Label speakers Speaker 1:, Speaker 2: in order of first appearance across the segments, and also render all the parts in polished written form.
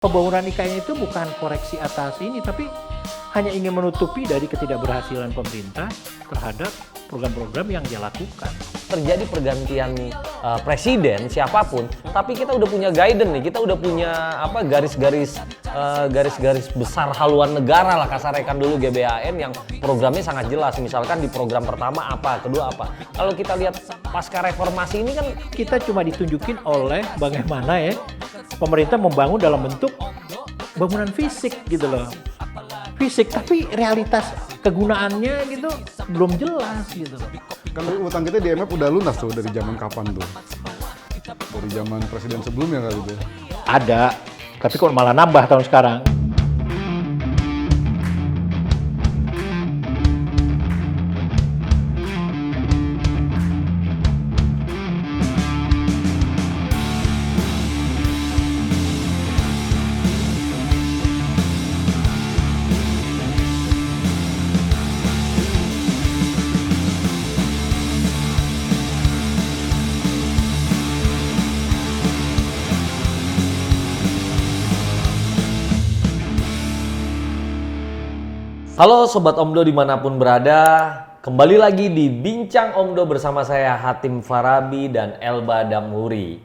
Speaker 1: Pembangunan IKN itu bukan koreksi atas ini, tapi hanya ingin menutupi dari ketidakberhasilan pemerintah terhadap program-program yang dia lakukan.
Speaker 2: Terjadi pergantian presiden siapapun, tapi kita udah punya guidance nih, kita udah punya garis-garis besar haluan negara lah kasarnya kan dulu GBHN yang programnya sangat jelas. Misalkan di program pertama apa, kedua apa. Kalau kita lihat pasca reformasi ini kan
Speaker 1: Kita cuma ditunjukin oleh bagaimana ya pemerintah membangun dalam bentuk bangunan fisik gitu loh. Fisik, tapi realitas kegunaannya gitu belum jelas gitu loh.
Speaker 3: Kan utang kita di IMF udah lunas tuh dari zaman kapan tuh? Dari zaman presiden sebelumnya kali itu.
Speaker 1: Ada, tapi kok malah nambah tahun sekarang.
Speaker 2: halo Sobat Omdo dimanapun berada, kembali lagi di Bincang Omdo bersama saya Hatim Farabi dan Elba Damhuri.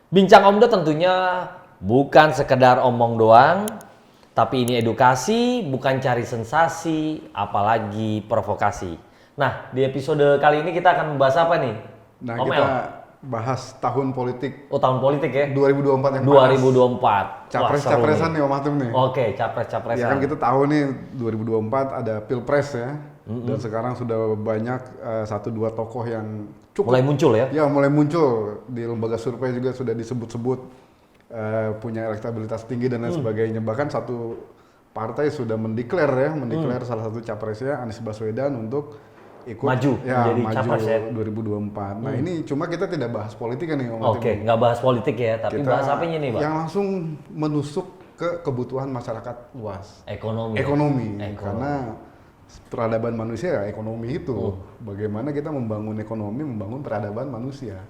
Speaker 2: Bincang Omdo tentunya bukan sekedar omong doang, tapi ini edukasi, bukan cari sensasi, apalagi provokasi. Nah, di episode kali ini kita akan membahas apa nih?
Speaker 3: Nah,
Speaker 2: Om
Speaker 3: kita
Speaker 2: El?
Speaker 3: bahas tahun politik
Speaker 2: Oh, tahun politik ya?
Speaker 3: 2024 yang
Speaker 2: 2024.
Speaker 3: Capres-capresan nih Om Hatim nih.
Speaker 2: Oke, capres-capresan.
Speaker 3: Ya kan kita tahu nih 2024 ada Pilpres ya. Dan sekarang sudah banyak satu dua tokoh yang cukup
Speaker 2: mulai muncul ya?
Speaker 3: Ya, mulai muncul di lembaga survei juga sudah disebut-sebut punya elektabilitas tinggi dan lain sebagainya. Bahkan satu partai sudah mendeklar salah satu capresnya Anies Baswedan untuk ikut
Speaker 2: Maju, menjadi capres ya?
Speaker 3: 2024. Nah, ini cuma kita tidak bahas politik kan nih Om Hatim.
Speaker 2: Oke, nggak bahas politik ya, tapi
Speaker 3: Kita
Speaker 2: bahas apanya nih, Pak?
Speaker 3: yang langsung menusuk ke kebutuhan masyarakat luas.
Speaker 2: Ekonomi.
Speaker 3: Ekonomi. Karena peradaban manusia ya ekonomi itu. Bagaimana kita membangun ekonomi, membangun peradaban manusia.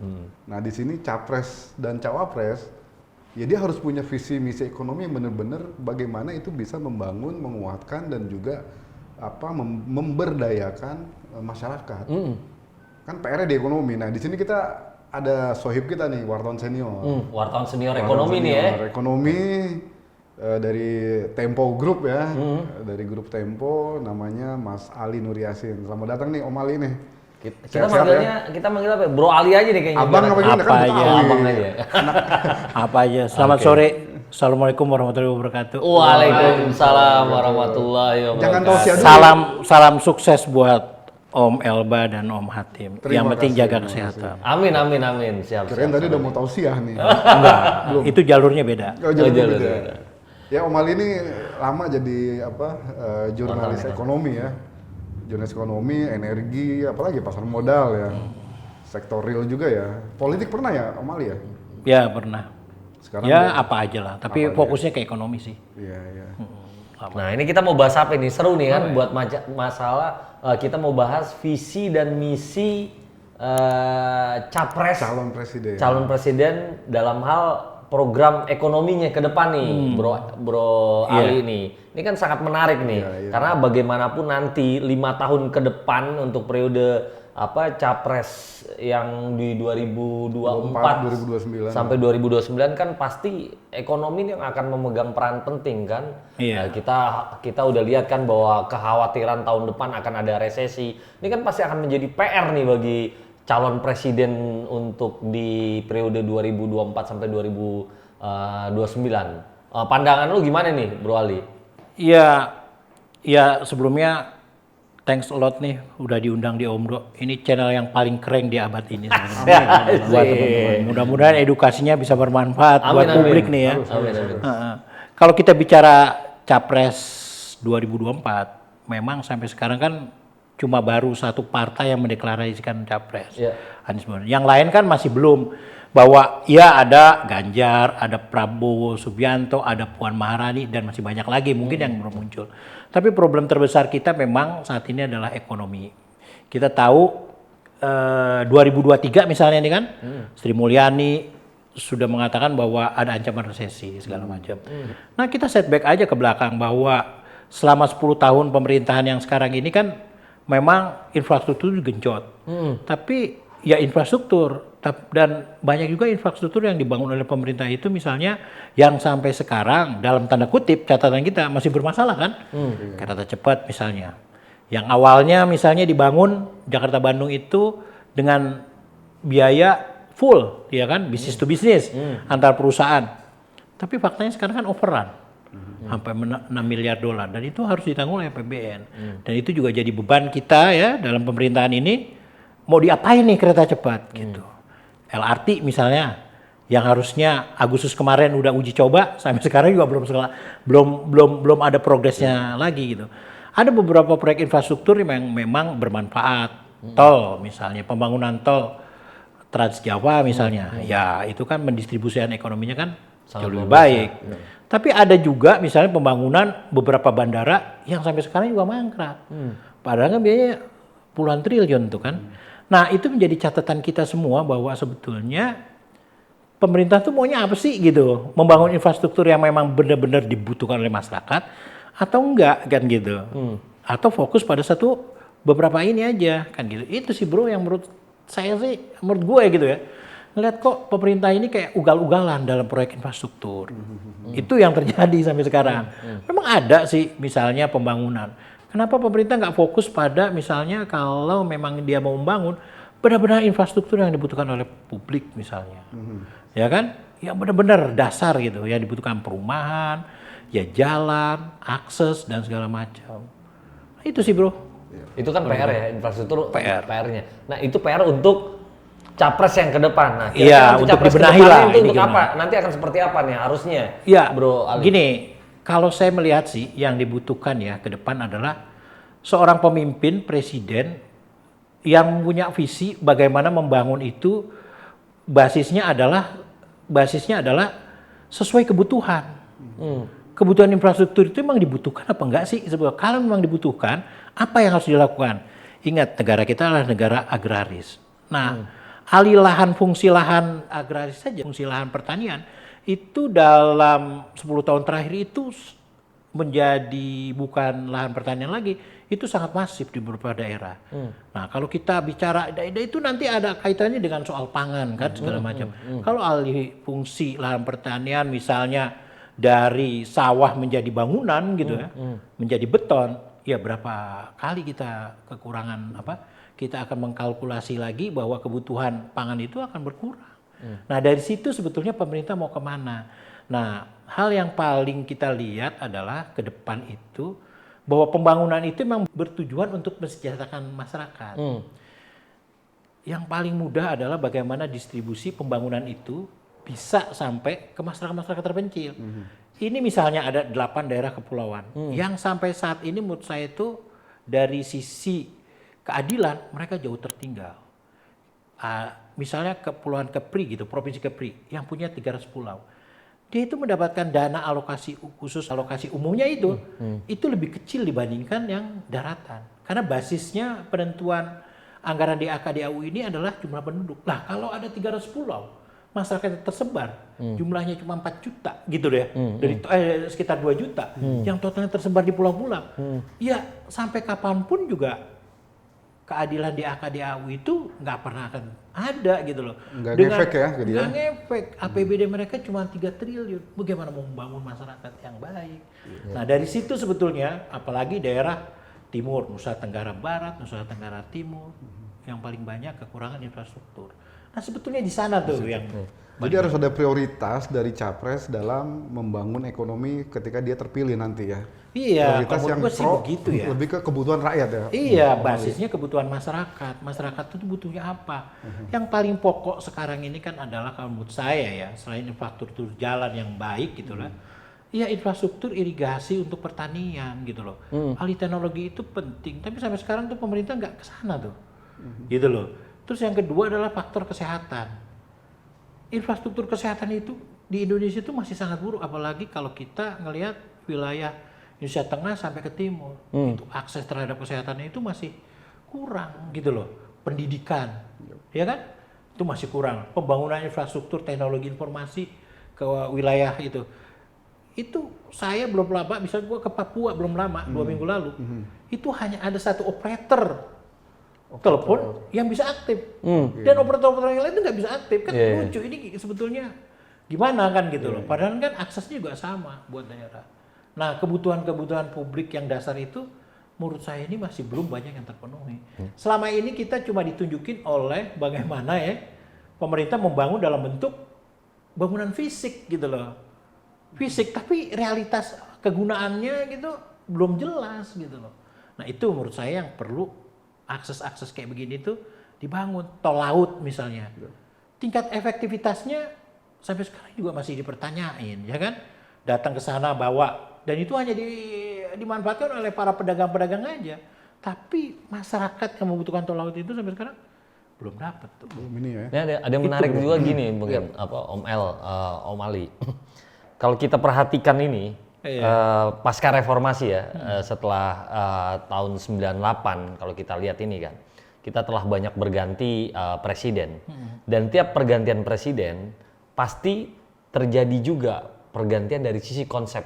Speaker 3: Nah, di sini capres dan cawapres, ya dia harus punya visi misi ekonomi yang benar-benar bagaimana itu bisa membangun, menguatkan dan juga memberdayakan masyarakat. Kan PR-nya di ekonomi. Nah, di sini kita ada sohib kita nih, wartawan senior.
Speaker 2: Wartawan senior
Speaker 3: Wartawan
Speaker 2: ekonomi nih ya.
Speaker 3: senior Ekonomi dari Tempo Group ya, dari grup Tempo, namanya Mas Ali Nur Yasin. Selamat datang nih Om Ali nih.
Speaker 2: Kita manggil apa? Bro Ali aja deh kayaknya.
Speaker 3: Abang apa gimana?
Speaker 1: Apa
Speaker 3: Kan
Speaker 1: aja.
Speaker 3: Betawi.
Speaker 2: Abang aja.
Speaker 1: Apa aja. Selamat sore. Assalamualaikum warahmatullahi wabarakatuh.
Speaker 2: Waalaikumsalam warahmatullahi
Speaker 3: Jangan
Speaker 2: wabarakatuh.
Speaker 3: tausiah dulu.
Speaker 1: Salam sukses buat Om Elba dan Om Hatim.
Speaker 3: Terima
Speaker 1: Yang penting
Speaker 3: kasih,
Speaker 1: jaga
Speaker 3: terima
Speaker 1: kesehatan.
Speaker 2: Amin. Siap.
Speaker 3: Kirain tadi udah mau tausiah nih.
Speaker 1: Enggak, itu jalurnya beda.
Speaker 3: Oh, jadi
Speaker 2: jalur
Speaker 3: beda.
Speaker 2: beda.
Speaker 3: Ya Om Ali ini lama jadi jurnalis ekonomi ya. Jurnalis ekonomi, energi, apalagi pasar modal ya. Sektor real juga ya. Politik pernah ya Om Ali ya?
Speaker 1: Ya pernah.
Speaker 3: Sekarang
Speaker 1: Ya apa aja lah. Tapi fokusnya ke ekonomi sih.
Speaker 3: Iya.
Speaker 2: Nah, ini kita mau bahas apa nih? Seru nih kan buat masalah kita mau bahas visi dan misi capres
Speaker 3: Calon presiden
Speaker 2: dalam hal program ekonominya ke depan nih, Bro Ali nih. Ini kan sangat menarik nih, karena bagaimanapun nanti 5 tahun ke depan untuk periode capres yang di 2024
Speaker 3: 2029
Speaker 2: sampai 2029 kan pasti ekonomi yang akan memegang peran penting kan.
Speaker 1: Iya.
Speaker 2: Kita udah lihat kan bahwa kekhawatiran tahun depan akan ada resesi. Ini kan pasti akan menjadi PR nih bagi calon presiden untuk di periode 2024 sampai 2029. Pandangan lu gimana nih, Bro Ali?
Speaker 1: Ya sebelumnya thanks a lot nih udah diundang di Omdo. Ini channel yang paling keren di abad ini. Buat teman-teman. Mudah-mudahan edukasinya bisa bermanfaat buat publik nih ya.
Speaker 2: Amin.
Speaker 1: Kalau kita bicara capres 2024, memang sampai sekarang kan cuma baru satu partai yang mendeklarasikan capres, Anies Baswedan. Yang lain kan masih belum. Bahwa ya ada Ganjar, ada Prabowo Subianto, ada Puan Maharani dan masih banyak lagi mungkin yang belum muncul. Tapi problem terbesar kita memang saat ini adalah ekonomi. Kita tahu 2023 misalnya nih kan, Sri Mulyani sudah mengatakan bahwa ada ancaman resesi segala macam. Nah, kita setback aja ke belakang bahwa selama 10 tahun pemerintahan yang sekarang ini kan memang infrastruktur genjot. Tapi ya infrastruktur dan banyak juga infrastruktur yang dibangun oleh pemerintah itu misalnya yang sampai sekarang dalam tanda kutip catatan kita masih bermasalah kan. Kereta cepat misalnya. Yang awalnya misalnya dibangun Jakarta Bandung itu dengan biaya full, ya kan, bisnis to bisnis antar perusahaan. Tapi faktanya sekarang kan overrun, sampai 6 miliar dolar, dan itu harus ditanggung oleh APBN. Dan itu juga jadi beban kita ya dalam pemerintahan ini. Mau diapain nih kereta cepat gitu? LRT misalnya, yang harusnya Agustus kemarin udah uji coba, sampai sekarang juga belum ada progresnya lagi gitu. Ada beberapa proyek infrastruktur yang memang bermanfaat, tol misalnya, pembangunan tol Trans Jawa misalnya, ya itu kan mendistribusikan ekonominya kan jauh lebih baik. Tapi ada juga misalnya pembangunan beberapa bandara yang sampai sekarang juga mangkrak. Padahal kan biayanya puluhan triliun tuh kan. Nah itu menjadi catatan kita semua bahwa sebetulnya pemerintah tuh maunya apa sih gitu, membangun infrastruktur yang memang benar-benar dibutuhkan oleh masyarakat atau enggak kan gitu, atau fokus pada beberapa ini aja kan gitu. Itu sih bro yang menurut gue gitu ya, ngeliat kok pemerintah ini kayak ugal-ugalan dalam proyek infrastruktur. Itu yang terjadi sampai sekarang. Memang ada sih misalnya pembangunan. Kenapa pemerintah nggak fokus pada misalnya kalau memang dia mau membangun benar-benar infrastruktur yang dibutuhkan oleh publik misalnya, ya kan? Yang benar-benar dasar gitu, yang dibutuhkan perumahan, ya jalan, akses dan segala macam. Nah, itu sih bro.
Speaker 2: Itu kan PR ya, infrastruktur
Speaker 1: PR-nya.
Speaker 2: Nah itu PR untuk capres yang ke depan. Nah
Speaker 1: iya, untuk dibenahi lah.
Speaker 2: Itu untuk apa? Nanti akan seperti apa nih harusnya?
Speaker 1: Ya,
Speaker 2: Bro Ali.
Speaker 1: Gini, kalau saya melihat sih yang dibutuhkan ya ke depan adalah seorang pemimpin presiden yang punya visi bagaimana membangun itu basisnya adalah sesuai kebutuhan. Kebutuhan infrastruktur itu memang dibutuhkan apa enggak sih? Kalau memang dibutuhkan, apa yang harus dilakukan? Ingat, negara kita adalah negara agraris. Nah, alih lahan, fungsi lahan agraris saja, fungsi lahan pertanian, itu dalam 10 tahun terakhir itu menjadi bukan lahan pertanian lagi, itu sangat masif di beberapa daerah. Nah, kalau kita bicara daerah itu nanti ada kaitannya dengan soal pangan kan segala macam. Kalau alih fungsi lahan pertanian misalnya dari sawah menjadi bangunan gitu ya, menjadi beton, ya berapa kali kita kekurangan kita akan mengkalkulasi lagi bahwa kebutuhan pangan itu akan berkurang. Nah dari situ sebetulnya pemerintah mau kemana? Nah hal yang paling kita lihat adalah ke depan itu bahwa pembangunan itu memang bertujuan untuk mensejahterakan masyarakat. Yang paling mudah adalah bagaimana distribusi pembangunan itu bisa sampai ke masyarakat-masyarakat terpencil. Ini misalnya ada 8 daerah kepulauan yang sampai saat ini menurut saya itu dari sisi keadilan mereka jauh tertinggal. Misalnya Kepulauan Kepri gitu, Provinsi Kepri yang punya 300 pulau. Dia itu mendapatkan dana alokasi khusus, alokasi umumnya itu lebih kecil dibandingkan yang daratan. Karena basisnya penentuan anggaran DAK DAU ini adalah jumlah penduduk. Nah kalau ada 300 pulau, masyarakat tersebar, jumlahnya cuma 4 juta gitu deh, dari sekitar 2 juta, yang totalnya tersebar di pulau-pulau. Ya sampai kapanpun juga keadilan DAK DAU itu nggak pernah akan ada gitu loh.
Speaker 3: Nggak ngefek ya?
Speaker 1: Nggak ngefek, APBD mereka cuma 3 triliun, bagaimana mau membangun masyarakat yang baik. Nah dari situ sebetulnya, apalagi daerah timur, Nusa Tenggara Barat, Nusa Tenggara Timur, yang paling banyak kekurangan infrastruktur. Nah sebetulnya di sana tuh yang
Speaker 3: jadi harus ada prioritas dari capres dalam membangun ekonomi ketika dia terpilih nanti ya.
Speaker 1: Iya,
Speaker 3: prioritas yang
Speaker 1: begitu ya.
Speaker 3: Lebih ke kebutuhan rakyat ya.
Speaker 1: Iya, basisnya kebutuhan masyarakat. Masyarakat itu butuhnya apa? Yang paling pokok sekarang ini kan adalah kalau menurut saya ya, selain infrastruktur jalan yang baik gitu lah. Iya, infrastruktur irigasi untuk pertanian gitu loh. Alih teknologi itu penting, tapi sampai sekarang tuh pemerintah nggak ke sana tuh. Gitu loh. Terus yang kedua adalah faktor kesehatan. Infrastruktur kesehatan itu di Indonesia itu masih sangat buruk, apalagi kalau kita ngelihat wilayah Indonesia Tengah sampai ke Timur. Itu akses terhadap kesehatannya itu masih kurang gitu loh. Pendidikan, ya kan? itu masih kurang. Pembangunan infrastruktur teknologi informasi ke wilayah itu saya belum lama, misalnya gue ke Papua belum lama, 2 minggu lalu, itu hanya ada satu operator telepon yang bisa aktif, dan operator-operator yang lain itu nggak bisa aktif, kan lucu. Ini sebetulnya gimana kan gitu loh, padahal kan aksesnya juga sama buat daerah. Nah, kebutuhan-kebutuhan publik yang dasar itu menurut saya ini masih belum banyak yang terpenuhi. Selama ini kita cuma ditunjukin oleh bagaimana ya pemerintah membangun dalam bentuk bangunan fisik gitu loh. Fisik, tapi realitas kegunaannya gitu belum jelas gitu loh. Nah, itu menurut saya yang perlu akses-akses kayak begini tuh dibangun. Tol laut misalnya. Tingkat efektivitasnya sampai sekarang juga masih dipertanyain, ya kan? Datang ke sana bawa, dan itu hanya dimanfaatkan oleh para pedagang-pedagang aja. Tapi masyarakat yang membutuhkan tol laut itu sampai sekarang belum dapat tuh.
Speaker 3: Belum ini ya.
Speaker 2: Ini ada yang menarik juga gini mungkin Om Ali. Kalau kita perhatikan ini pasca reformasi ya, setelah tahun 98 kalau kita lihat ini kan, kita telah banyak berganti presiden, dan tiap pergantian presiden pasti terjadi juga pergantian dari sisi konsep,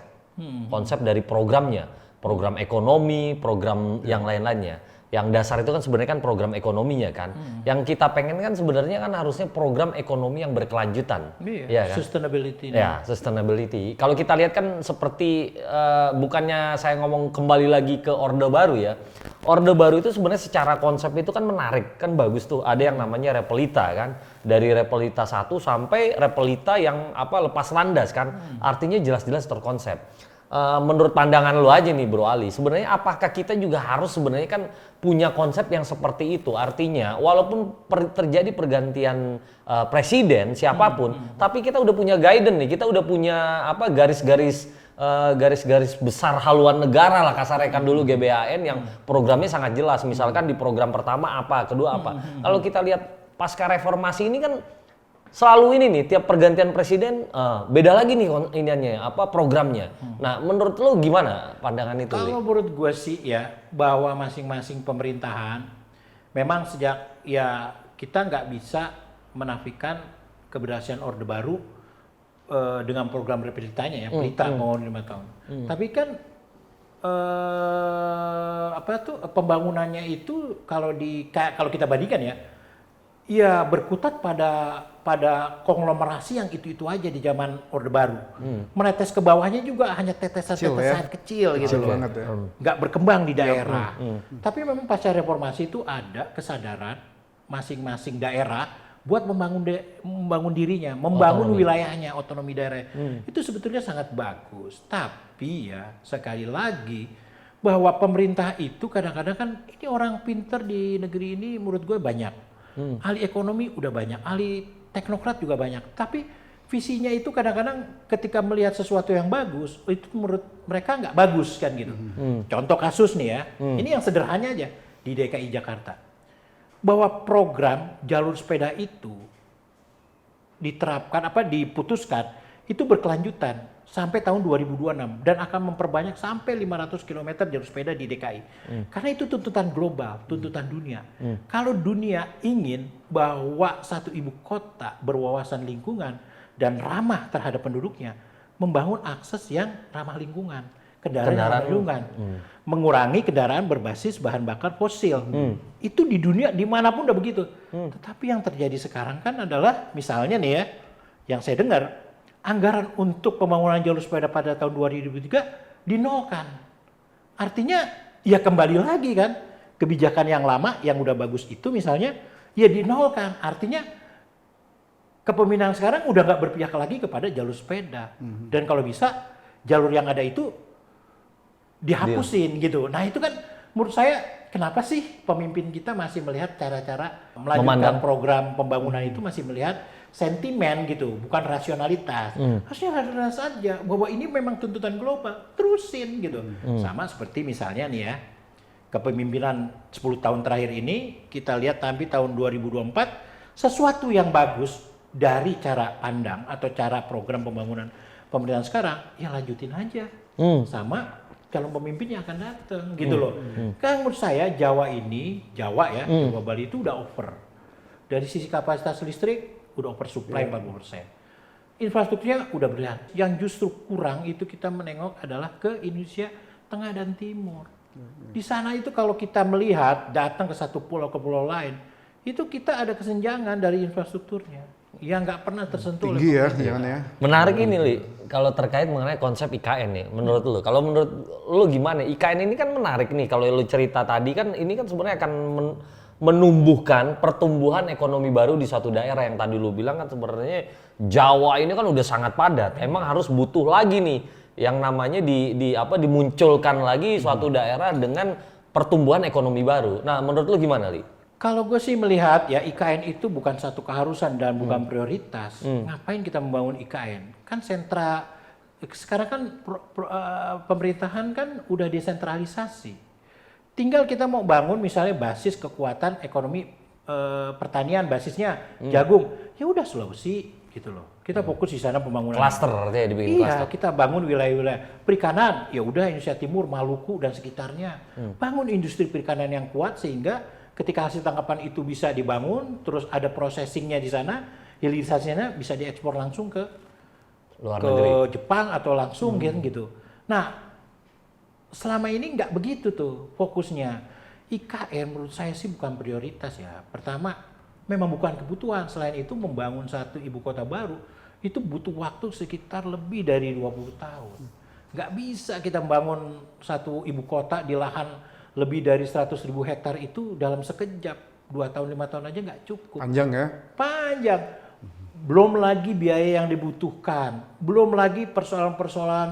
Speaker 2: konsep dari programnya, program ekonomi, program yang lain-lainnya. Yang dasar itu kan sebenarnya kan program ekonominya kan. Yang kita pengen kan sebenarnya kan harusnya program ekonomi yang berkelanjutan.
Speaker 1: Iya, kan? Sustainability.
Speaker 2: Ya, sustainability. Kalau kita lihat kan seperti bukannya saya ngomong kembali lagi ke Orde Baru ya. Orde Baru itu sebenarnya secara konsep itu kan menarik, kan bagus tuh. Ada yang namanya Repelita kan. Dari Repelita 1 sampai Repelita yang lepas landas kan. Artinya jelas-jelas terkonsep. Menurut pandangan lo aja nih Bro Ali, sebenarnya apakah kita juga harus sebenarnya kan punya konsep yang seperti itu? Artinya walaupun terjadi pergantian presiden siapapun, tapi kita udah punya guidance nih, kita udah punya garis-garis besar haluan negara lah kasarnya kan dulu GBHN yang programnya sangat jelas. Misalkan di program pertama apa, kedua apa. Kalau kita lihat pasca reformasi ini kan selalu ini nih, tiap pergantian presiden beda lagi nih programnya. Nah, menurut lo gimana pandangan itu?
Speaker 1: Kalau menurut gue sih ya, bahwa masing-masing pemerintahan memang sejak ya kita nggak bisa menafikan keberhasilan Orde Baru dengan program Repelitanya ya, Pelita mau 5 tahun. Tapi kan pembangunannya itu kalau kita bandingkan ya berkutat pada konglomerasi yang itu aja di zaman Orde Baru. Menetes ke bawahnya juga hanya tetesan-tetesan kecil gitu loh. Nggak berkembang di daerah. Tapi memang pasca reformasi itu ada kesadaran masing-masing daerah buat membangun dirinya, membangun wilayahnya, otonomi daerah. Itu sebetulnya sangat bagus. Tapi ya sekali lagi bahwa pemerintah itu kadang-kadang kan ini orang pinter di negeri ini menurut gue banyak. Ahli ekonomi udah banyak, ahli teknokrat juga banyak. Tapi visinya itu kadang-kadang ketika melihat sesuatu yang bagus, itu menurut mereka nggak bagus kan gitu. Contoh kasus nih ya, ini yang sederhana aja di DKI Jakarta. Bahwa program jalur sepeda itu diputuskan, itu berkelanjutan sampai tahun 2026 dan akan memperbanyak sampai 500 km jalur sepeda di DKI. Karena itu tuntutan global, tuntutan dunia. Kalau dunia ingin bahwa satu ibu kota berwawasan lingkungan dan ramah terhadap penduduknya, membangun akses yang ramah lingkungan, kendaraan ramah lingkungan, mengurangi kendaraan berbasis bahan bakar fosil. Itu di dunia dimanapun udah begitu. Tetapi yang terjadi sekarang kan adalah misalnya nih ya, yang saya dengar anggaran untuk pembangunan jalur sepeda pada tahun 2003 dinolkan. Artinya ya kembali lagi kan kebijakan yang lama yang udah bagus itu misalnya ya dinolkan. Artinya kepemimpinan sekarang udah nggak berpihak lagi kepada jalur sepeda. Dan kalau bisa jalur yang ada itu dihapusin gitu. Nah itu kan menurut saya kenapa sih pemimpin kita masih melihat cara-cara melanjutkan program pembangunan itu masih melihat sentimen gitu, bukan rasionalitas. Harusnya rasionalitas saja, bahwa ini memang tuntutan global, terusin gitu. Sama seperti misalnya nih ya, kepemimpinan 10 tahun terakhir ini, kita lihat tapi tahun 2024, sesuatu yang bagus dari cara pandang atau cara program pembangunan pemerintahan sekarang, ya lanjutin aja. Sama calon pemimpin yang akan datang gitu loh. Kan menurut saya Jawa Bali itu udah over. Dari sisi kapasitas listrik udah oversupply 40%. Infrastrukturnya udah berjalan. Yang justru kurang itu kita menengok adalah ke Indonesia Tengah dan Timur. Di sana itu kalau kita melihat datang ke satu pulau ke pulau lain, itu kita ada kesenjangan dari infrastrukturnya yang nggak pernah tersentuh
Speaker 3: tinggi
Speaker 1: oleh
Speaker 3: ya, jangan ya.
Speaker 2: Menarik ini, Li, kalau terkait mengenai konsep IKN nih, menurut lu. Kalau menurut lu gimana? IKN ini kan menarik nih, kalau lu cerita tadi kan ini kan sebenarnya akan menumbuhkan pertumbuhan ekonomi baru di suatu daerah yang tadi lu bilang kan sebenarnya Jawa ini kan udah sangat padat. Emang harus butuh lagi nih yang namanya dimunculkan lagi suatu daerah dengan pertumbuhan ekonomi baru. Nah, menurut lu gimana, Li?
Speaker 1: Kalau gue sih melihat ya IKN itu bukan satu keharusan dan bukan prioritas. Ngapain kita membangun IKN? Kan sentra sekarang kan pemerintahan kan udah desentralisasi. Tinggal kita mau bangun misalnya basis kekuatan ekonomi pertanian, basisnya jagung. Ya udah Sulawesi gitu loh. Kita fokus di sana pembangunan.
Speaker 2: Klaster artinya dibikin klaster.
Speaker 1: Iya, kita bangun wilayah-wilayah perikanan. Ya udah Indonesia Timur, Maluku dan sekitarnya. Bangun industri perikanan yang kuat sehingga ketika hasil tangkapan itu bisa dibangun, terus ada processingnya di sana, hilirisasinya bisa diekspor langsung ke
Speaker 2: Luar negeri.
Speaker 1: Jepang atau langsung gitu. Nah, selama ini nggak begitu tuh fokusnya. IKN menurut saya sih bukan prioritas ya. Pertama, memang bukan kebutuhan. Selain itu membangun satu ibu kota baru itu butuh waktu sekitar lebih dari 20 tahun. Nggak bisa kita membangun satu ibu kota di lahan lebih dari 100.000 hektar itu dalam sekejap. 2 tahun, 5 tahun aja nggak cukup.
Speaker 3: Panjang ya?
Speaker 1: Panjang. Belum lagi biaya yang dibutuhkan. Belum lagi persoalan-persoalan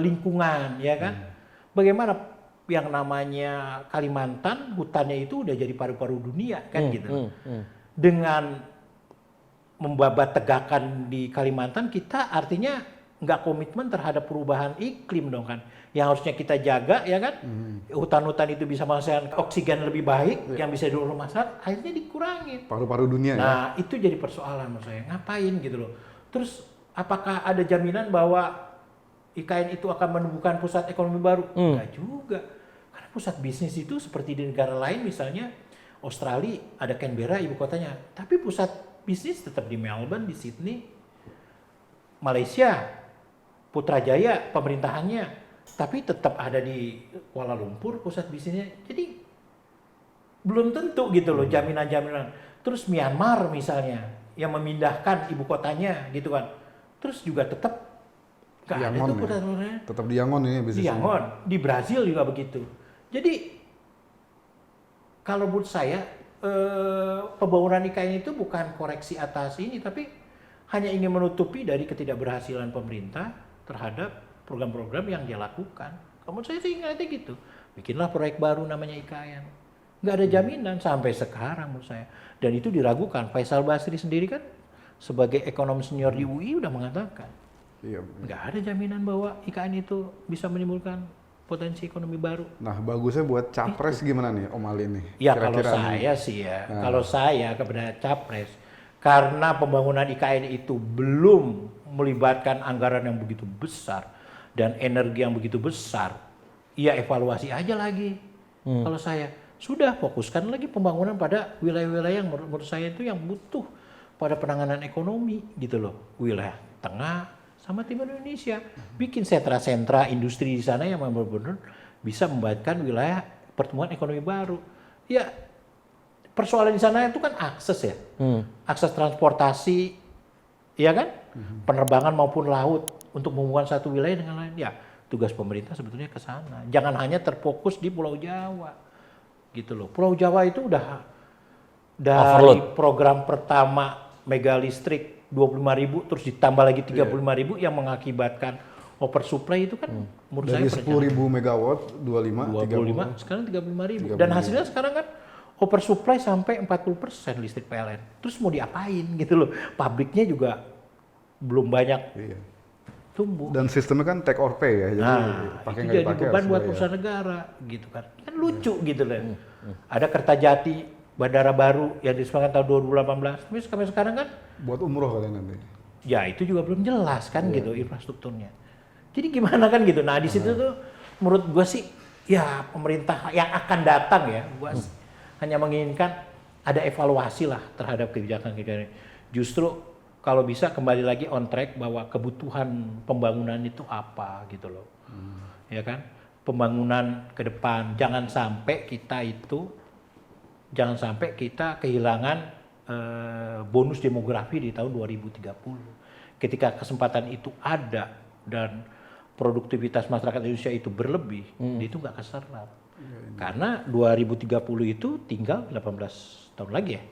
Speaker 1: lingkungan, ya kan? Bagaimana yang namanya Kalimantan, hutannya itu udah jadi paru-paru dunia, kan gitu. Dengan membabat tegakan di Kalimantan, kita artinya nggak komitmen terhadap perubahan iklim dong kan. Yang harusnya kita jaga ya kan, hutan-hutan itu bisa menghasilkan oksigen lebih baik, yang bisa diurus masyarakat, akhirnya dikurangin.
Speaker 3: Paru-paru dunia ya?
Speaker 1: Nah itu jadi persoalan menurut saya, ngapain gitu loh. Terus apakah ada jaminan bahwa IKN itu akan menumbuhkan pusat ekonomi baru? Enggak juga. Karena pusat bisnis itu seperti di negara lain misalnya, Australia ada Canberra ibu kotanya, tapi pusat bisnis tetap di Melbourne, di Sydney, Malaysia, Putrajaya pemerintahannya, tapi tetap ada di Kuala Lumpur pusat bisnisnya. Jadi belum tentu gitu loh jaminan-jaminan. Terus Myanmar misalnya yang memindahkan ibu kotanya gitu kan, terus juga tetap nggak ada tuh pusat-pusatnya.
Speaker 3: Tetap di Yangon ini bisnisnya.
Speaker 1: Di Yangon, di Brazil juga begitu. Jadi kalau menurut saya pembangunan IKN itu bukan koreksi atas ini, tapi hanya ingin menutupi dari ketidakberhasilan pemerintah terhadap program-program yang dia lakukan. Menurut saya sih ngeliatnya gitu. Bikinlah proyek baru namanya IKN. Nggak ada jaminan sampai sekarang menurut saya. Dan itu diragukan. Faisal Basri sendiri kan sebagai ekonom senior di UI udah mengatakan.
Speaker 3: Iya.
Speaker 1: Nggak ada jaminan bahwa IKN itu bisa menimbulkan potensi ekonomi baru.
Speaker 3: Nah, bagusnya buat capres gimana nih Om Ali nih?
Speaker 1: Ya kalau saya sih ya, kalau saya kepada capres, karena pembangunan IKN itu belum melibatkan anggaran yang begitu besar dan energi yang begitu besar, ya evaluasi aja lagi. Kalau saya sudah fokuskan lagi pembangunan pada wilayah-wilayah yang menurut saya itu yang butuh pada penanganan ekonomi gitu loh, wilayah tengah sama timur Indonesia, bikin sentra-sentra industri di sana yang benar-benar bisa membuatkan wilayah pertumbuhan ekonomi baru. Ya persoalan di sana itu kan akses ya, akses transportasi, ya kan, penerbangan maupun laut untuk menghubungkan satu wilayah dengan lain. Ya tugas pemerintah sebetulnya ke sana, jangan hanya terfokus di Pulau Jawa, gitu loh. Pulau Jawa itu udah dari program pertama mega listrik 25.000 terus ditambah lagi 35.000 yang mengakibatkan oversupply itu kan menurut
Speaker 3: dari
Speaker 1: saya
Speaker 3: 10.000 megawatt 25
Speaker 1: sekarang 35.000 dan hasilnya sekarang kan oversupply sampai 40% listrik PLN. Terus mau diapain gitu loh, pabriknya juga belum banyak tumbuh.
Speaker 3: Dan sistemnya kan take or pay ya, jadi pakai nggak dipakai
Speaker 1: jadi beban buat perusahaan negara gitu kan lucu gitu loh. Ada Kertajati bandara baru yang diresmikan tahun 2018, tapi sampai sekarang kan
Speaker 3: buat umroh kalian nanti.
Speaker 1: Ya itu juga belum jelas kan gitu infrastrukturnya. Jadi gimana kan gitu. Nah di situ tuh menurut gua sih ya pemerintah yang akan datang ya, gua hanya menginginkan ada evaluasi lah terhadap kebijakan-kebijakan. Justru kalau bisa kembali lagi on track bahwa kebutuhan pembangunan itu apa gitu loh. Ya kan? Pembangunan ke depan, jangan sampai kita kehilangan bonus demografi di tahun 2030. Ketika kesempatan itu ada dan produktivitas masyarakat Indonesia itu berlebih, itu nggak keserap. Karena 2030 itu tinggal 18 tahun lagi ya.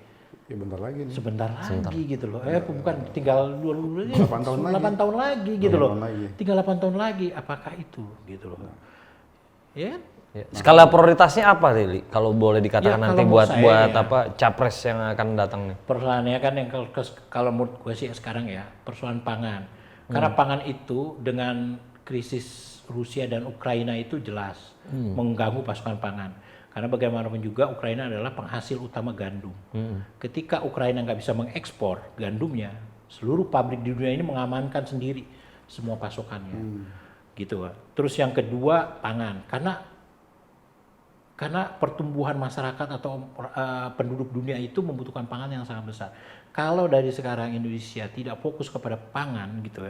Speaker 3: Ya bentar lagi nih.
Speaker 1: Sebentar lagi gitu loh. Bukan tinggal
Speaker 3: 8 tahun lagi.
Speaker 1: 8 tahun lagi gitu loh.
Speaker 3: tahun lagi.
Speaker 1: Tinggal 8 tahun lagi. Apakah itu gitu loh. Ya.
Speaker 2: Ya. Skala prioritasnya apa Li? Kalau boleh dikatakan
Speaker 1: Ya,
Speaker 2: nanti
Speaker 1: kalau
Speaker 2: buat
Speaker 1: menurut saya,
Speaker 2: apa capres yang akan datang nih?
Speaker 1: Persoalannya kan yang kalau menurut gue sih sekarang ya persoalan pangan. Karena pangan itu dengan krisis Rusia dan Ukraina itu jelas mengganggu pasokan pangan. Karena bagaimanapun juga Ukraina adalah penghasil utama gandum. Ketika Ukraina nggak bisa mengekspor gandumnya, seluruh pabrik di dunia ini mengamankan sendiri semua pasokannya. Gitu kan. Terus yang kedua pangan. Karena pertumbuhan masyarakat atau penduduk dunia itu membutuhkan pangan yang sangat besar. Kalau dari sekarang Indonesia tidak fokus kepada pangan gitu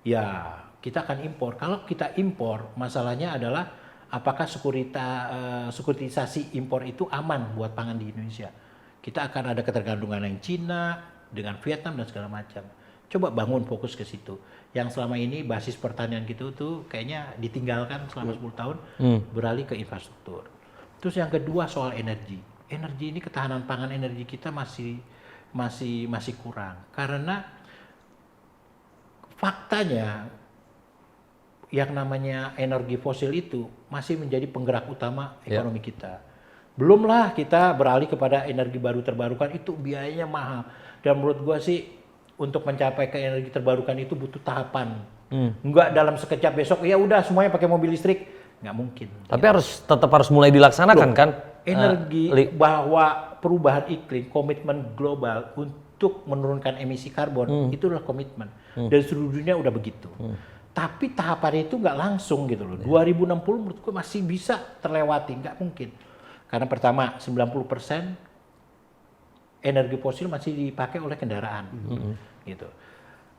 Speaker 1: ya kita akan impor. Kalau kita impor, masalahnya adalah apakah sekuritisasi impor itu aman buat pangan di Indonesia. Kita akan ada ketergantungan yang Cina dengan Vietnam dan segala macam. Coba bangun fokus ke situ. Yang selama ini basis pertanian gitu tuh kayaknya ditinggalkan selama 10 tahun, beralih ke infrastruktur. Terus yang kedua soal energi. Energi ini ketahanan pangan energi kita masih kurang karena faktanya yang namanya energi fosil itu masih menjadi penggerak utama ekonomi kita. Belumlah kita beralih kepada energi baru terbarukan, itu biayanya mahal. Dan menurut gua sih untuk mencapai ke energi terbarukan itu butuh tahapan. Enggak dalam sekejap besok ya udah semuanya pakai mobil listrik. Nggak mungkin.
Speaker 2: Tapi tetap harus mulai dilaksanakan kan?
Speaker 1: Energi bahwa perubahan iklim, komitmen global untuk menurunkan emisi karbon itu adalah komitmen. Dan seluruh dunia udah begitu. Tapi tahapannya itu nggak langsung gitu loh. 2060 menurutku masih bisa terlewati, nggak mungkin. Karena pertama 90% energi fosil masih dipakai oleh kendaraan, gitu.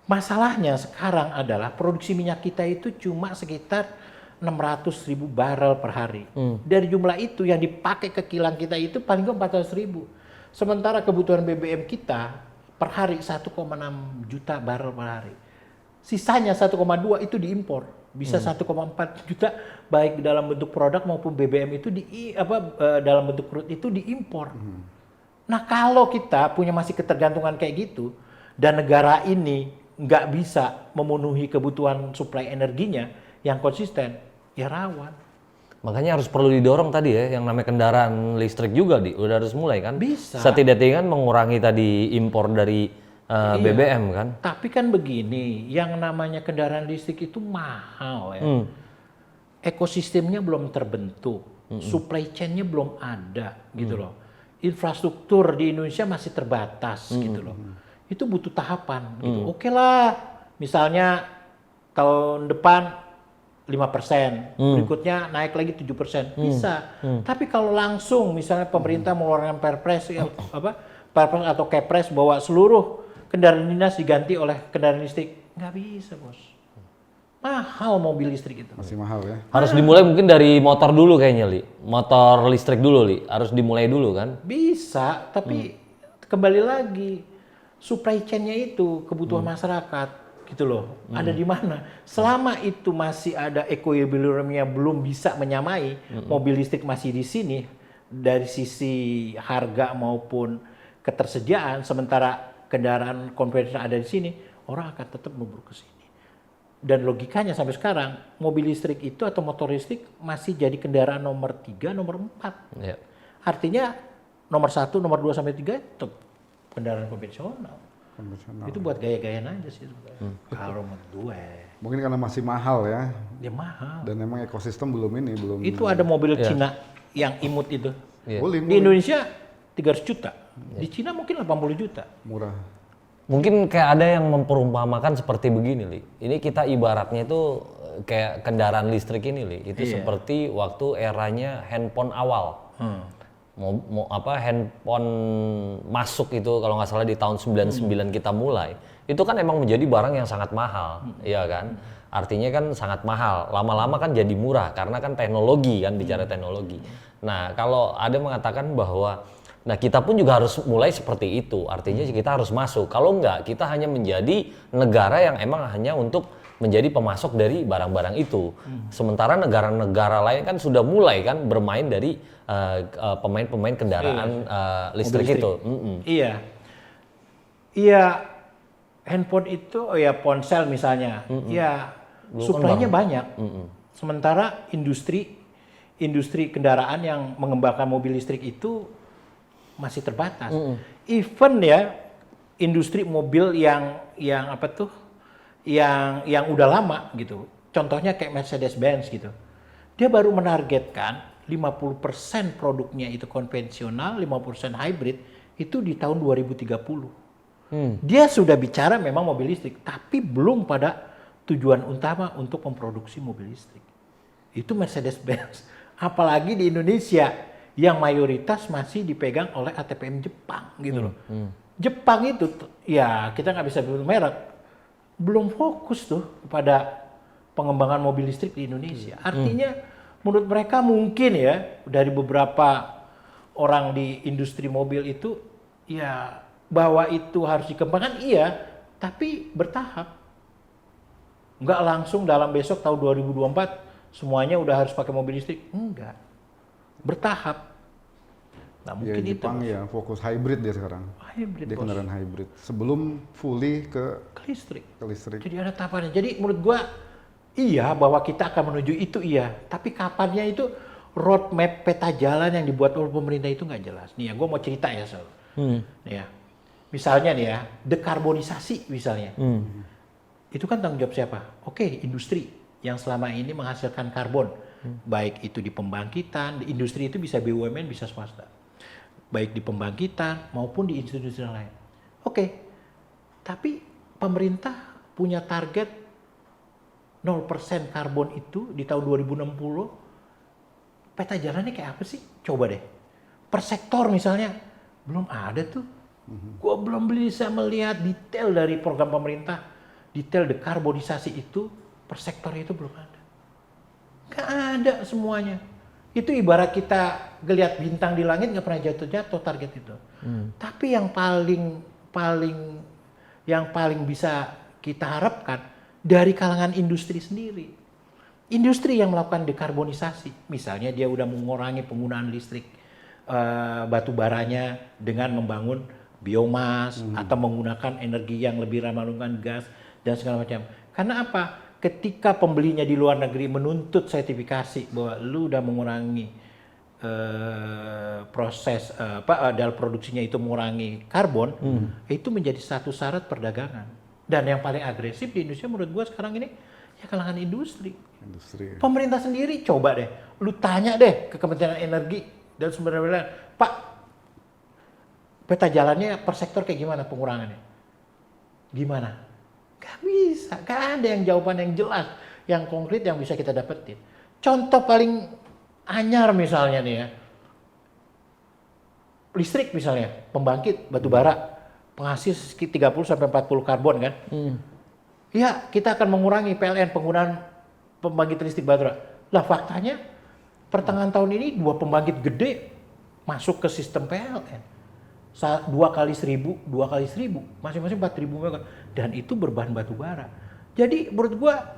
Speaker 1: Masalahnya sekarang adalah produksi minyak kita itu cuma sekitar 600.000 barel per hari. Dari jumlah itu yang dipakai ke kilang kita itu paling nggak 400.000. Sementara kebutuhan BBM kita per hari 1,6 juta barel per hari. Sisanya 1,2 itu diimpor. Bisa 1,4 juta baik dalam bentuk produk maupun BBM itu dalam bentuk crude itu diimpor. Nah kalau kita punya masih ketergantungan kayak gitu dan negara ini nggak bisa memenuhi kebutuhan suplai energinya yang konsisten, ya rawan.
Speaker 2: Makanya harus perlu didorong tadi ya, yang namanya kendaraan listrik juga udah harus mulai kan?
Speaker 1: Bisa.
Speaker 2: Setidaknya kan mengurangi tadi impor dari BBM kan?
Speaker 1: Tapi kan begini, yang namanya kendaraan listrik itu mahal ya. Ekosistemnya belum terbentuk, supply chain-nya belum ada gitu loh. Infrastruktur di Indonesia masih terbatas gitu loh. Itu butuh tahapan gitu. Oke lah, misalnya tahun depan 5%, berikutnya naik lagi 7%, bisa. Tapi kalau langsung misalnya pemerintah mengeluarkan perpres atau kepres bahwa seluruh kendaraan dinas diganti oleh kendaraan listrik, nggak bisa bos. Mahal mobil listrik itu.
Speaker 3: Masih mahal ya.
Speaker 2: Harus dimulai mungkin dari motor dulu kayaknya Li, motor listrik dulu Li, harus dimulai dulu kan?
Speaker 1: Bisa, tapi kembali lagi supply chain-nya itu kebutuhan masyarakat. Gitu loh, ada di mana? Selama itu masih ada equilibrium-nya belum bisa menyamai, mobil listrik masih di sini dari sisi harga maupun ketersediaan, sementara kendaraan konvensional ada di sini, orang akan tetap memburu ke sini. Dan logikanya sampai sekarang mobil listrik itu atau motor listrik masih jadi kendaraan nomor 3, nomor 4.
Speaker 2: Ya.
Speaker 1: Artinya nomor 1, nomor 2 sampai 3 itu kendaraan konvensional. Itu buat gaya-gayaan aja sih kalau menurut gue.
Speaker 3: Mungkin karena masih mahal ya.
Speaker 1: Ya mahal.
Speaker 3: Dan memang ekosistem belum.
Speaker 1: Itu ada mobil Cina yang imut itu.
Speaker 3: Boleh.
Speaker 1: Di Indonesia 300 juta. Di Cina mungkin 80 juta.
Speaker 3: Murah.
Speaker 2: Mungkin kayak ada yang memperumpamakan seperti begini Li. Ini kita ibaratnya itu kayak kendaraan listrik ini Li. Itu seperti waktu eranya handphone awal. handphone masuk itu kalau nggak salah di tahun 99 kita mulai, itu kan emang menjadi barang yang sangat mahal, iya kan? Artinya kan sangat mahal, lama-lama kan jadi murah karena kan teknologi kan, bicara teknologi. Nah kalau ada mengatakan bahwa nah kita pun juga harus mulai seperti itu, artinya kita harus masuk. Kalau enggak, kita hanya menjadi negara yang emang hanya untuk menjadi pemasok dari barang-barang itu. Sementara negara-negara lain kan sudah mulai kan bermain dari pemain-pemain kendaraan listrik itu.
Speaker 1: Iya, iya, handphone itu ya ponsel misalnya, ya suplainya banyak. Sementara industri kendaraan yang mengembangkan mobil listrik itu masih terbatas. Even ya industri mobil yang apa tuh, yang udah lama gitu. Contohnya kayak Mercedes-Benz gitu. Dia baru menargetkan 50% produknya itu konvensional, 50% hybrid itu di tahun 2030. Dia sudah bicara memang mobil listrik, tapi belum pada tujuan utama untuk memproduksi mobil listrik. Itu Mercedes-Benz. Apalagi di Indonesia yang mayoritas masih dipegang oleh ATPM Jepang gitu loh. Jepang itu ya kita nggak bisa bilang merek, belum fokus tuh kepada pengembangan mobil listrik di Indonesia. Artinya menurut mereka mungkin ya dari beberapa orang di industri mobil itu ya bahwa itu harus dikembangkan iya, tapi bertahap. Nggak langsung dalam besok tahun 2024 semuanya udah harus pakai mobil listrik, enggak. Bertahap. Nah, mungkin
Speaker 3: ya, Jepang
Speaker 1: itu.
Speaker 3: Ya fokus hybrid dia sekarang.
Speaker 1: Hybrid,
Speaker 3: dia
Speaker 1: bos.
Speaker 3: kendaraan hybrid. Sebelum fully ke
Speaker 1: listrik.
Speaker 3: listrik.
Speaker 1: Jadi ada tahapannya. Jadi menurut gua iya bahwa kita akan menuju itu iya, tapi kapannya itu roadmap peta jalan yang dibuat oleh pemerintah itu nggak jelas. Nih ya, gua mau cerita ya soal. Nih ya. Misalnya nih ya, dekarbonisasi misalnya. Itu kan tanggung jawab siapa? Oke, industri yang selama ini menghasilkan karbon. Baik itu di pembangkitan, di industri itu bisa BUMN, bisa swasta. Baik di pembangkitan maupun di industri lain. Oke, tapi pemerintah punya target 0% karbon itu di tahun 2060. Peta jalannya kayak apa sih? Coba deh. Per sektor misalnya, belum ada tuh. Gua belum bisa melihat detail dari program pemerintah, detail dekarbonisasi itu, per sektornya itu belum ada. Nggak ada semuanya. Itu ibarat kita ngeliat bintang di langit nggak pernah jatuh-jatuh target itu. Tapi yang paling bisa kita harapkan dari kalangan industri sendiri. Industri yang melakukan dekarbonisasi, misalnya dia udah mengurangi penggunaan listrik batu baranya dengan membangun biomas atau menggunakan energi yang lebih ramah lingkungan, gas dan segala macam. Karena apa? Ketika pembelinya di luar negeri menuntut sertifikasi bahwa lu udah mengurangi proses dalam produksinya itu mengurangi karbon, itu menjadi satu syarat perdagangan. Dan yang paling agresif di Indonesia menurut gua sekarang ini ya kalangan industri. Pemerintah sendiri coba deh, lu tanya deh ke Kementerian Energi dan Sumber Daya Mineral, Pak, peta jalannya per sektor kayak gimana pengurangannya? Gimana? Gak bisa, gak ada yang jawaban yang jelas, yang konkret yang bisa kita dapetin. Contoh paling anyar misalnya nih ya, listrik misalnya, pembangkit batu bara, penghasil 30-40 karbon kan. Ya kita akan mengurangi PLN, penggunaan pembangkit listrik batu bara. Lah faktanya, pertengahan tahun ini 2 pembangkit gede masuk ke sistem PLN. 2 kali 1.000, 2 kali 1.000, masing-masing 4.000 megawatt, dan itu berbahan batu bara. Jadi menurut gua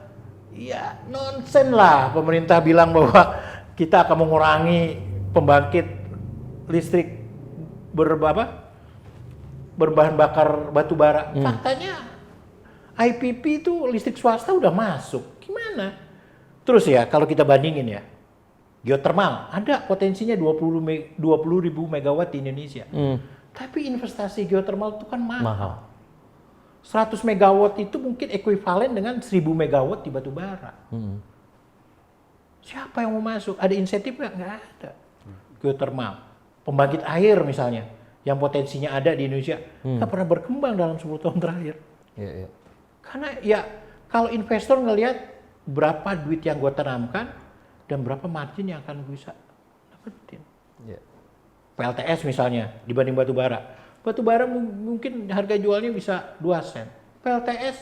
Speaker 1: ya nonsen lah pemerintah bilang bahwa kita akan mengurangi pembangkit listrik berbahan bakar batu bara. Faktanya IPP itu listrik swasta udah masuk. Gimana? Terus ya kalau kita bandingin ya, geothermal ada potensinya 20.000 megawatt di Indonesia. Tapi investasi geothermal itu kan mahal. 100 megawatt itu mungkin ekuivalen dengan 1.000 megawatt di batu bara. Siapa yang mau masuk? Ada insentif nggak? Nggak ada. Geothermal, pembangkit air misalnya, yang potensinya ada di Indonesia, nggak pernah berkembang dalam 10 tahun terakhir. Karena ya kalau investor ngelihat berapa duit yang gue tanamkan dan berapa margin yang akan gue bisa dapetin. PLTS misalnya dibanding batu bara. Batu bara mungkin harga jualnya bisa 2 sen. PLTS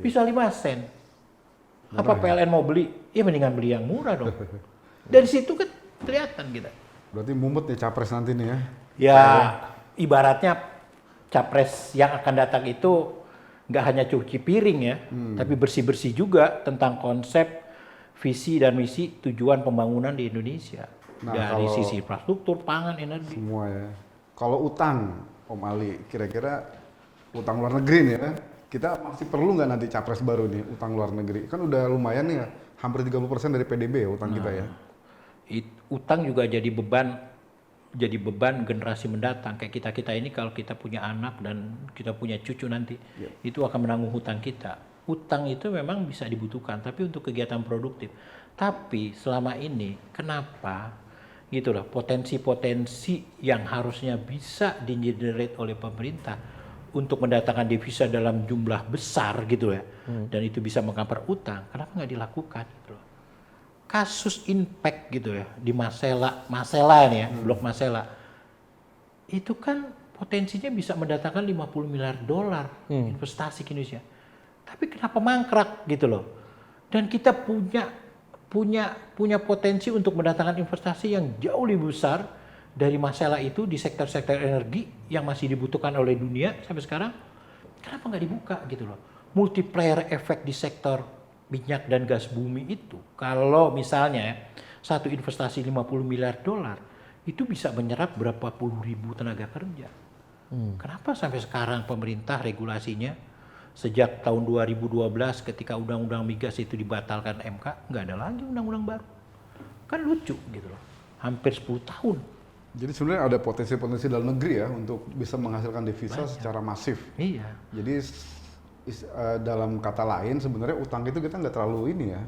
Speaker 1: bisa 5 sen. Apa PLN mau beli? Ya mendingan beli yang murah dong. Dari situ kan kelihatan kita.
Speaker 3: Berarti mumet nih capres nanti nih ya.
Speaker 1: Ya ibaratnya capres yang akan datang itu nggak hanya cuci piring ya, tapi bersih-bersih juga tentang konsep, visi dan misi tujuan pembangunan di Indonesia.
Speaker 3: Nah,
Speaker 1: dari
Speaker 3: kalau
Speaker 1: sisi infrastruktur, pangan, energi.
Speaker 3: semua ya. Kalau utang, Om Ali, kira-kira utang luar negeri nih ya, kita masih perlu nggak nanti capres baru nih utang luar negeri? Kan udah lumayan nih ya, hampir 30% dari PDB ya utang kita ya.
Speaker 1: Utang juga jadi beban generasi mendatang. Kayak kita ini kalau kita punya anak dan kita punya cucu nanti, itu akan menanggung hutang kita. Utang itu memang bisa dibutuhkan, tapi untuk kegiatan produktif. Tapi selama ini, kenapa gitu loh, potensi-potensi yang harusnya bisa di-generate oleh pemerintah untuk mendatangkan devisa dalam jumlah besar gitu ya, dan itu bisa mengcover utang, kenapa nggak dilakukan gitu loh. Kasus impact gitu ya di Masela ini ya, Blok Masela. Itu kan potensinya bisa mendatangkan 50 miliar dolar investasi ke Indonesia. Tapi kenapa mangkrak gitu loh. Dan kita punya potensi untuk mendatangkan investasi yang jauh lebih besar dari Masela itu di sektor-sektor energi yang masih dibutuhkan oleh dunia sampai sekarang. Kenapa nggak dibuka gitu loh. Multiplier efek di sektor minyak dan gas bumi itu, kalau misalnya satu investasi 50 miliar dolar itu bisa menyerap berapa puluh ribu tenaga kerja. Kenapa sampai sekarang pemerintah regulasinya sejak tahun 2012 ketika undang-undang migas itu dibatalkan MK, nggak ada lagi undang-undang baru. Kan lucu gitu loh, hampir 10 tahun.
Speaker 3: Jadi sebenarnya ada potensi-potensi dalam negeri ya untuk bisa menghasilkan devisa secara masif.
Speaker 1: Iya.
Speaker 3: Jadi dalam kata lain sebenarnya utang itu kita nggak terlalu ini ya.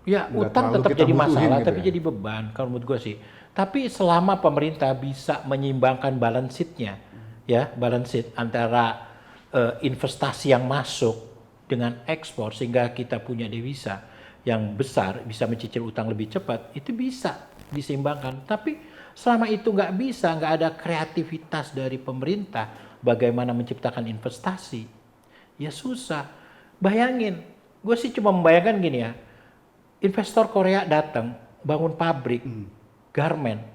Speaker 1: Ya,
Speaker 3: Nggak
Speaker 1: utang
Speaker 3: terlalu
Speaker 1: tetap
Speaker 3: kita
Speaker 1: jadi
Speaker 3: butuhin
Speaker 1: masalah,
Speaker 3: gitu
Speaker 1: tapi
Speaker 3: ya.
Speaker 1: jadi beban kalau menurut gue sih. Tapi selama pemerintah bisa menyeimbangkan balance sheet-nya, ya, balance sheet antara investasi yang masuk dengan ekspor sehingga kita punya devisa yang besar, bisa mencicil utang lebih cepat, itu bisa diseimbangkan. Tapi selama itu nggak bisa, nggak ada kreativitas dari pemerintah bagaimana menciptakan investasi, ya susah. Bayangin, gue sih cuma membayangkan gini ya, investor Korea datang bangun pabrik garment,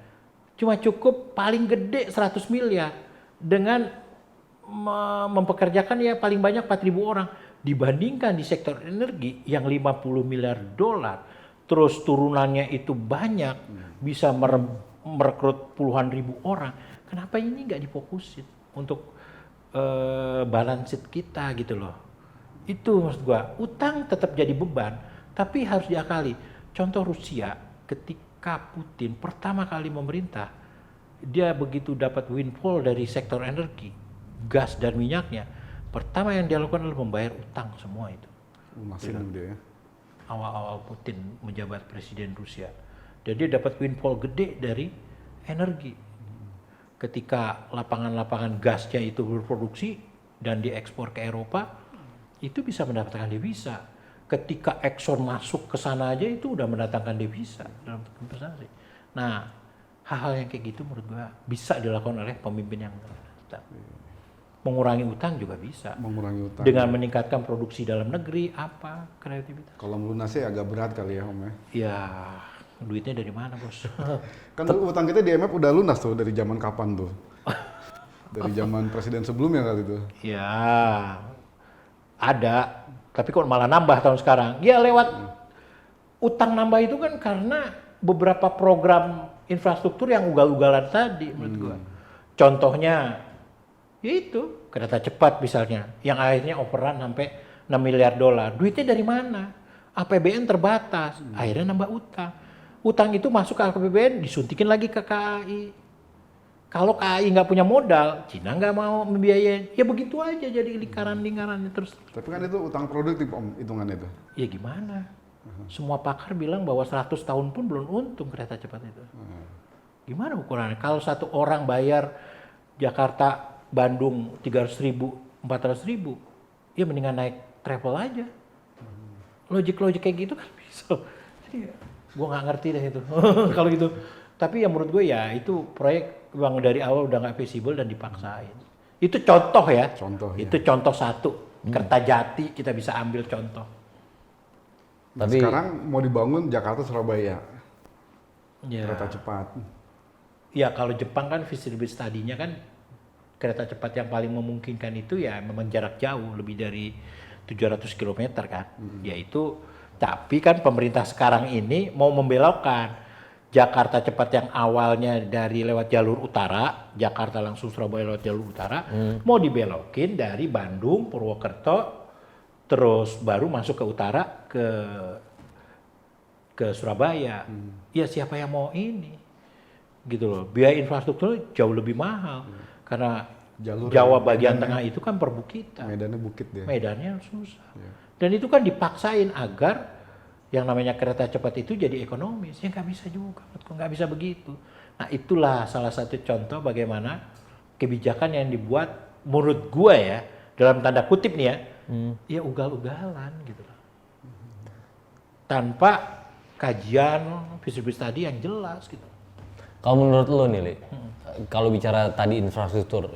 Speaker 1: cuma cukup paling gede 100 miliar dengan mempekerjakan ya paling banyak 4.000 orang, dibandingkan di sektor energi yang 50 miliar dolar, terus turunannya itu banyak, bisa merekrut puluhan ribu orang. Kenapa ini nggak difokusin untuk balance sheet kita gitu loh. Itu maksud gua, utang tetap jadi beban, tapi harus diakali. Contoh Rusia, ketika Putin pertama kali memerintah, dia begitu dapat windfall dari sektor energi, gas dan minyaknya, pertama yang dia lakukan adalah membayar utang semua itu.
Speaker 3: Masih gede ya.
Speaker 1: Awal-awal Putin menjabat presiden Rusia, dan dia dapat windfall gede dari energi. Ketika lapangan-lapangan gasnya itu berproduksi dan diekspor ke Eropa, itu bisa mendapatkan devisa. Ketika Exxon masuk ke sana aja itu udah mendatangkan devisa dalam investasi. Nah, hal-hal yang kayak gitu menurut gua bisa dilakukan oleh pemimpin yang datang. Mengurangi utang juga bisa.
Speaker 3: Mengurangi utang.
Speaker 1: Dengan meningkatkan produksi dalam negeri, apa kreativitas.
Speaker 3: Kalau melunasi agak berat kali ya Om ya.
Speaker 1: Ya, duitnya dari mana bos?
Speaker 3: Kan utang kita di IMF udah lunas tuh dari zaman kapan tuh? Dari zaman presiden sebelumnya kali itu.
Speaker 1: Ya, ada. Tapi kok malah nambah tahun sekarang? Ya lewat utang nambah itu kan karena beberapa program infrastruktur yang ugal-ugalan tadi menurut gua. Contohnya, yaitu kereta cepat misalnya, yang akhirnya overrun sampai 6 miliar dolar. Duitnya dari mana? APBN terbatas, akhirnya nambah utang. Utang itu masuk ke APBN, disuntikin lagi ke KAI. Kalau KAI nggak punya modal, Cina nggak mau membiayain. Ya begitu aja jadi lingkaran-lingkarannya terus.
Speaker 3: Tapi kan itu utang produktif Om, hitungannya itu.
Speaker 1: Ya gimana? Semua pakar bilang bahwa 100 tahun pun belum untung kereta cepat itu. Gimana ukurannya? Kalau satu orang bayar Jakarta, Bandung 300.000, 400.000, ya mendingan naik travel aja. Logik-logik kayak gitu kan bisa. Jadi gua nggak ngerti deh itu. Kalau gitu Tapi yang menurut gue ya itu proyek memang dari awal udah nggak visible dan dipaksain. Itu contoh ya.
Speaker 3: Contoh, ya.
Speaker 1: Itu contoh satu. Kertajati kita bisa ambil contoh.
Speaker 2: Tapi
Speaker 3: Sekarang mau dibangun Jakarta Surabaya
Speaker 1: Ya.
Speaker 3: kereta cepat.
Speaker 1: Ya kalau Jepang kan feasibility study-nya kan kereta cepat yang paling memungkinkan itu ya memang jarak jauh lebih dari 700 km kan. Yaitu tapi kan pemerintah sekarang ini mau membelokkan Jakarta cepat yang awalnya dari lewat jalur utara, Jakarta langsung Surabaya lewat jalur utara, mau dibelokin dari Bandung, Purwokerto, terus baru masuk ke utara ke Surabaya. Ya siapa yang mau ini? Gitu loh. Biaya infrastruktur jauh lebih mahal karena
Speaker 3: Jalur
Speaker 1: Jawa
Speaker 3: yang
Speaker 1: bagian
Speaker 3: medannya-
Speaker 1: tengah itu kan perbukitan.
Speaker 3: Medannya bukit deh.
Speaker 1: Medannya susah. Dan itu kan dipaksain agar yang namanya kereta cepat itu jadi ekonomis. Ya nggak bisa juga, nggak bisa begitu. Nah itulah salah satu contoh bagaimana kebijakan yang dibuat menurut gua ya, dalam tanda kutip nih ya, ya ugal-ugalan gitu loh. Tanpa kajian visibility study yang jelas gitu.
Speaker 2: kalau menurut lo nih, Li, kalau bicara tadi infrastruktur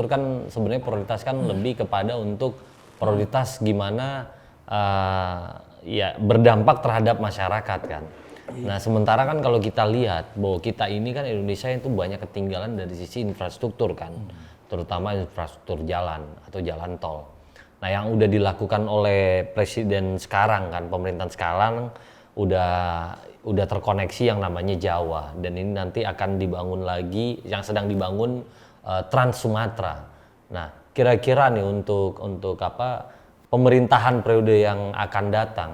Speaker 2: kan sebenarnya prioritas kan lebih kepada untuk prioritas gimana ya berdampak terhadap masyarakat kan. Nah sementara kan kalau kita lihat bahwa kita ini kan Indonesia itu banyak ketinggalan dari sisi infrastruktur kan, terutama infrastruktur jalan atau jalan tol. Nah yang udah dilakukan oleh presiden sekarang kan, pemerintahan sekarang udah terkoneksi yang namanya Jawa, dan ini nanti akan dibangun lagi yang sedang dibangun Trans Sumatera. Nah kira-kira nih untuk apa pemerintahan periode yang akan datang,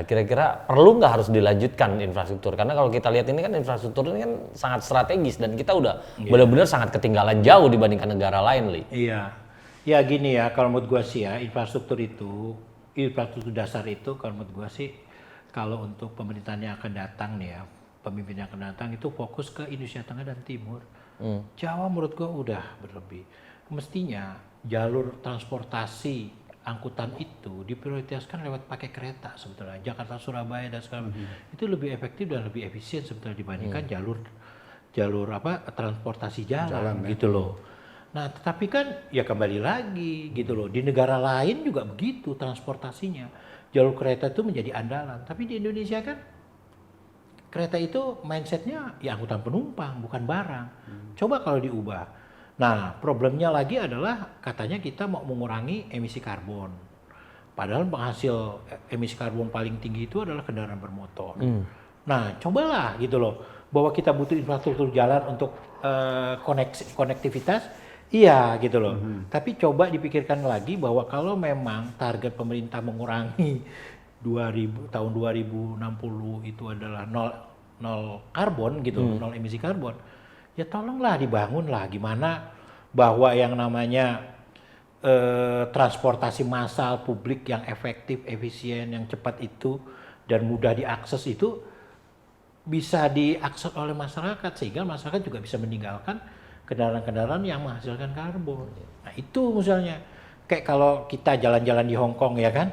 Speaker 2: kira-kira perlu nggak harus dilanjutkan infrastruktur? Karena kalau kita lihat ini kan infrastruktur ini kan sangat strategis dan kita udah benar-benar sangat ketinggalan jauh dibandingkan negara lain, Li.
Speaker 1: Iya, ya gini ya, kalau menurut gua sih ya, infrastruktur dasar itu kalau menurut gua sih, kalau untuk pemerintahan yang akan datang nih ya, pemimpin yang akan datang itu fokus ke Indonesia Tengah dan Timur. Jawa menurut gua udah berlebih. Mestinya jalur transportasi angkutan itu diprioritaskan lewat pakai kereta sebetulnya. Jakarta Surabaya dan segala itu lebih efektif dan lebih efisien sebetulnya dibandingkan jalur apa transportasi jalan
Speaker 3: ya.
Speaker 1: gitu loh. Nah, tetapi kan ya kembali lagi gitu loh. Di negara lain juga begitu transportasinya. Jalur kereta itu menjadi andalan. Tapi di Indonesia kan kereta itu mindsetnya ya angkutan penumpang bukan barang. Coba kalau diubah. Nah, problemnya lagi adalah katanya kita mau mengurangi emisi karbon. Padahal penghasil emisi karbon paling tinggi itu adalah kendaraan bermotor. Nah, cobalah gitu loh, bahwa kita butuh infrastruktur jalan untuk konektivitas, iya gitu loh. Tapi coba dipikirkan lagi bahwa kalau memang target pemerintah mengurangi tahun 2060 itu adalah nol karbon gitu, nol emisi karbon. Ya tolonglah dibangunlah gimana bahwa yang namanya transportasi massal publik yang efektif, efisien, yang cepat itu dan mudah diakses itu bisa diakses oleh masyarakat sehingga masyarakat juga bisa meninggalkan kendaraan-kendaraan yang menghasilkan karbon. Nah itu misalnya kayak kalau kita jalan-jalan di Hong Kong ya kan,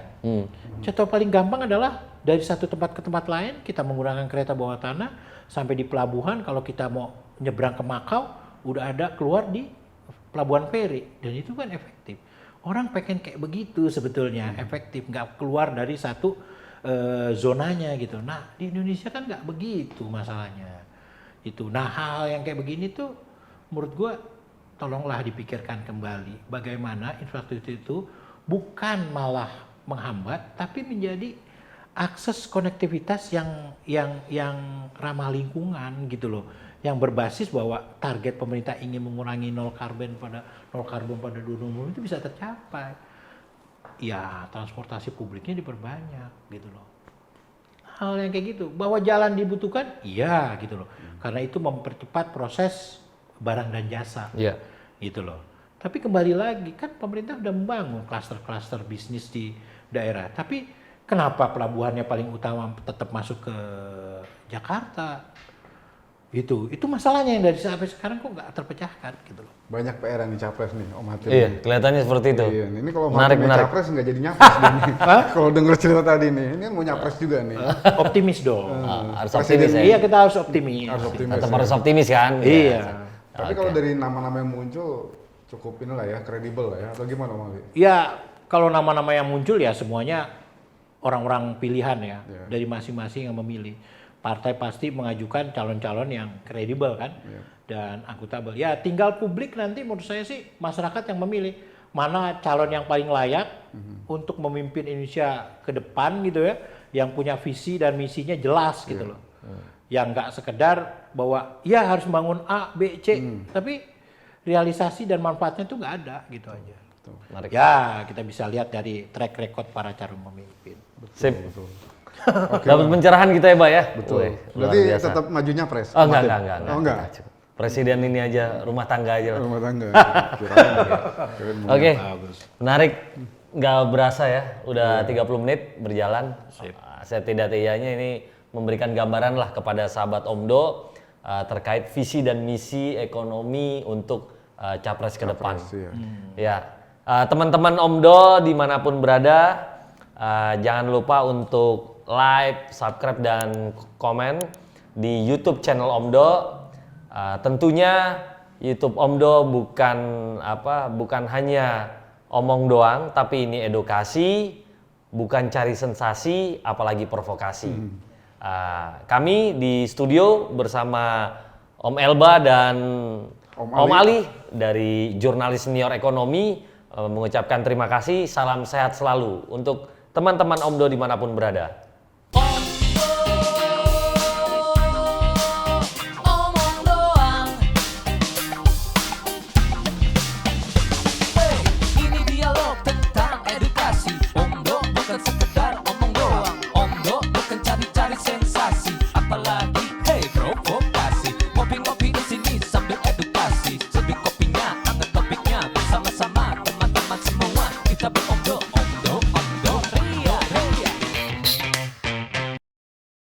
Speaker 1: contoh paling gampang adalah dari satu tempat ke tempat lain kita menggunakan kereta bawah tanah sampai di pelabuhan. Kalau kita mau nyebrang ke Makau udah ada keluar di pelabuhan feri dan itu kan efektif. Orang pengen kayak begitu sebetulnya, efektif, nggak keluar dari satu zonanya gitu. Nah di Indonesia kan nggak begitu masalahnya itu. Nah hal yang kayak begini tuh menurut gua tolonglah dipikirkan kembali bagaimana infrastruktur itu bukan malah menghambat tapi menjadi akses konektivitas yang ramah lingkungan gitu loh, yang berbasis bahwa target pemerintah ingin mengurangi nol karbon pada 2050 itu bisa tercapai. Ya transportasi publiknya diperbanyak gitu loh. Hal yang kayak gitu, bahwa jalan dibutuhkan, iya gitu loh. Karena itu mempercepat proses barang dan jasa, gitu loh. Tapi kembali lagi kan pemerintah udah membangun klaster-klaster bisnis di daerah. Tapi kenapa pelabuhannya paling utama tetap masuk ke Jakarta? Itu masalahnya yang dari sampai sekarang kok nggak terpecahkan gitu loh.
Speaker 3: Banyak PR yang di capres nih Om Hatim.
Speaker 2: Iya, kelihatannya seperti itu.
Speaker 3: Iya, ini kalau Om
Speaker 2: Menarik,
Speaker 3: Hatim
Speaker 2: menarik.
Speaker 3: capres nggak jadi nyapres dia nih. Kalau denger cerita tadi nih, ini mau nyapres juga nih.
Speaker 1: Optimis dong.
Speaker 2: Harus
Speaker 3: Presiden
Speaker 2: optimis ya.
Speaker 1: Iya, kita harus optimis.
Speaker 3: Harus optimis.
Speaker 2: Tetap
Speaker 3: ya.
Speaker 2: harus optimis kan?
Speaker 1: Iya.
Speaker 3: Tapi kalau dari nama-nama yang muncul cukup inilah ya, kredibel lah ya, atau gimana Om Ali?
Speaker 1: Ya, kalau nama-nama yang muncul ya semuanya orang-orang pilihan ya, dari masing-masing yang memilih. Partai pasti mengajukan calon-calon yang kredibel kan, dan akuntabel. Ya, tinggal publik nanti menurut saya sih masyarakat yang memilih mana calon yang paling layak untuk memimpin Indonesia ke depan gitu ya, yang punya visi dan misinya jelas gitu loh. Yang nggak sekedar bahwa ya harus bangun A, B, C, tapi realisasi dan manfaatnya itu nggak ada gitu aja.
Speaker 2: Menarik.
Speaker 1: Ya, kita bisa lihat dari track record para calon pemimpin.
Speaker 2: Sip. Dapat pencerahan kita ya, Pak ya?
Speaker 3: Betul.
Speaker 2: Wih, luar
Speaker 3: Berarti
Speaker 2: biasa.
Speaker 3: tetap maju nyapres?
Speaker 2: Oh, enggak.
Speaker 3: Oh, enggak?
Speaker 2: Presiden ini aja, rumah tangga aja. Pak.
Speaker 3: Rumah tangga. Kirain mau
Speaker 2: Oke, menarik. Nggak berasa ya, udah 30 menit berjalan. Saya tidak tidaknya ini memberikan gambaran lah kepada sahabat Omdo terkait visi dan misi ekonomi untuk capres ke depan.
Speaker 3: Iya.
Speaker 2: Ya, teman-teman Omdo dimanapun berada, jangan lupa untuk like, subscribe, dan komen di YouTube channel Omdo. Tentunya YouTube Omdo bukan hanya omong doang, tapi ini edukasi, bukan cari sensasi, apalagi provokasi. Kami di studio bersama Om Elba dan Om Ali dari Jurnalis Senior Ekonomi mengucapkan terima kasih, salam sehat selalu untuk teman-teman Omdo dimanapun berada.